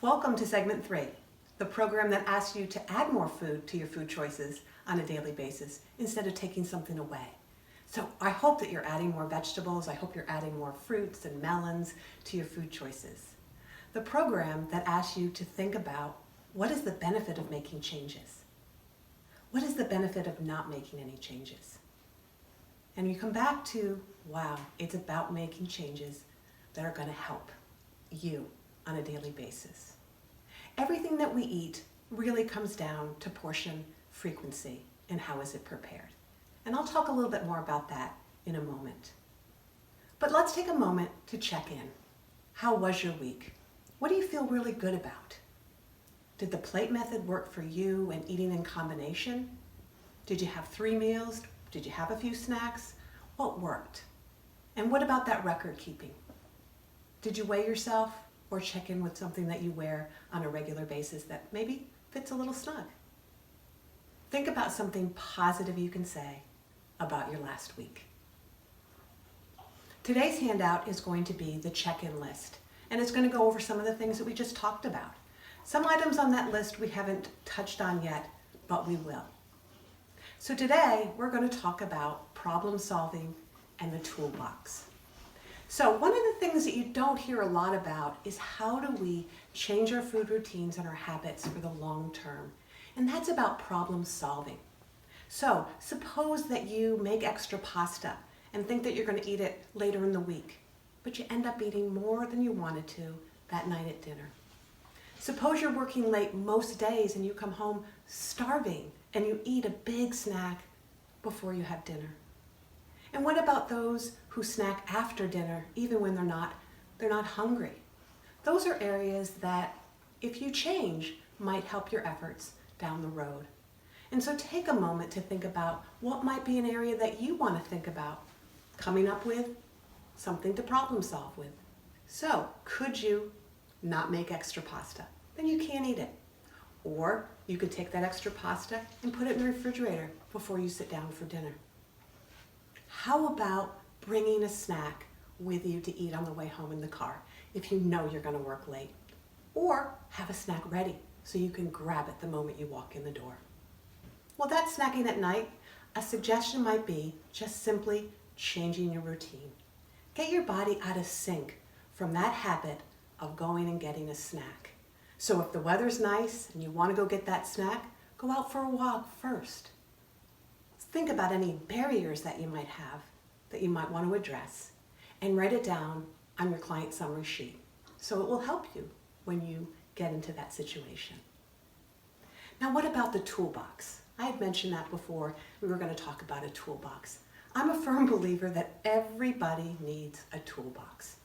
Welcome to segment 3, the program that asks you to add more food to your food choices on a daily basis instead of taking something away. So I hope that you're adding more vegetables. I hope you're adding more fruits and melons to your food choices. The program that asks you to think about what is the benefit of making changes? What is the benefit of not making any changes? And you come back to, wow, it's about making changes that are going to help you on a daily basis. Everything that we eat really comes down to portion frequency and how is it prepared. And I'll talk a little bit more about that in a moment. But let's take a moment to check in. How was your week? What do you feel really good about? Did the plate method work for you and eating in combination? Did you have 3 meals? Did you have a few snacks? What worked? And what about that record keeping? Did you weigh yourself or check in with something that you wear on a regular basis that maybe fits a little snug? Think about something positive you can say about your last week. Today's handout is going to be the check-in list, and it's going to go over some of the things that we just talked about. Some items on that list we haven't touched on yet, but we will. So today we're going to talk about problem solving and the toolbox. So one of the things that you don't hear a lot about is how do we change our food routines and our habits for the long term? And that's about problem solving. So suppose that you make extra pasta and think that you're going to eat it later in the week, but you end up eating more than you wanted to that night at dinner. Suppose you're working late most days and you come home starving and you eat a big snack before you have dinner. And what about those who snack after dinner, even when they're not hungry? Those are areas that, if you change, might help your efforts down the road. And so take a moment to think about what might be an area that you want to think about coming up with something to problem solve with. So could you not make extra pasta? Then you can't eat it. Or you could take that extra pasta and put it in the refrigerator before you sit down for dinner. How about bringing a snack with you to eat on the way home in the car if you know you're going to work late? Or have a snack ready so you can grab it the moment you walk in the door. Well, that's snacking at night. A suggestion might be just simply changing your routine. Get your body out of sync from that habit of going and getting a snack. So if the weather's nice and you want to go get that snack, go out for a walk first. Think about any barriers that you might have that you might want to address and write it down on your client summary sheet so it will help you when you get into that situation. Now, what about the toolbox? I had mentioned that before. We were going to talk about a toolbox. I'm a firm believer that everybody needs a toolbox.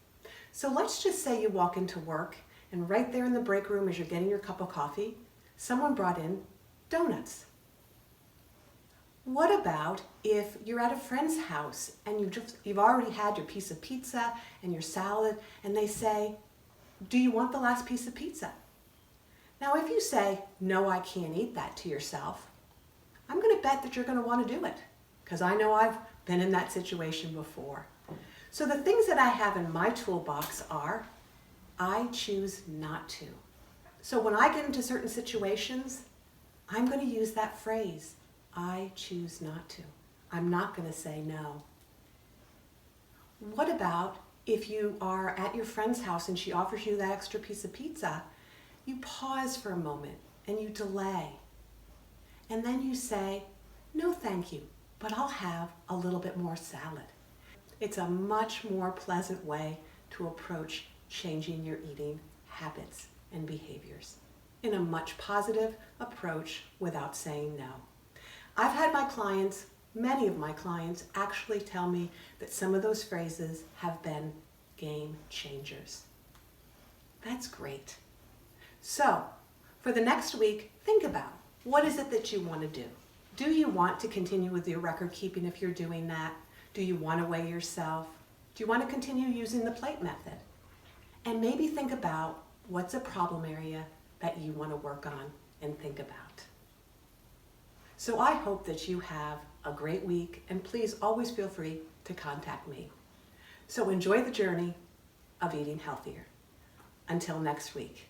So let's just say you walk into work and right there in the break room as you're getting your cup of coffee, someone brought in donuts. What about if you're at a friend's house and you've already had your piece of pizza and your salad and they say, do you want the last piece of pizza? Now if you say, no, I can't eat that to yourself, I'm going to bet that you're going to want to do it because I know I've been in that situation before. So the things that I have in my toolbox are, I choose not to. So when I get into certain situations, I'm going to use that phrase, I choose not to. I'm not going to say no. What about if you are at your friend's house and she offers you that extra piece of pizza? You pause for a moment and you delay. And then you say, no thank you, but I'll have a little bit more salad. It's a much more pleasant way to approach changing your eating habits and behaviors in a much positive approach without saying no. I've had my clients, many of my clients, actually tell me that some of those phrases have been game changers. That's great. So, for the next week, think about what is it that you want to do? Do you want to continue with your record keeping if you're doing that? Do you want to weigh yourself? Do you want to continue using the plate method? And maybe think about what's a problem area that you want to work on and think about. So I hope that you have a great week, and please always feel free to contact me. So enjoy the journey of eating healthier. Until next week.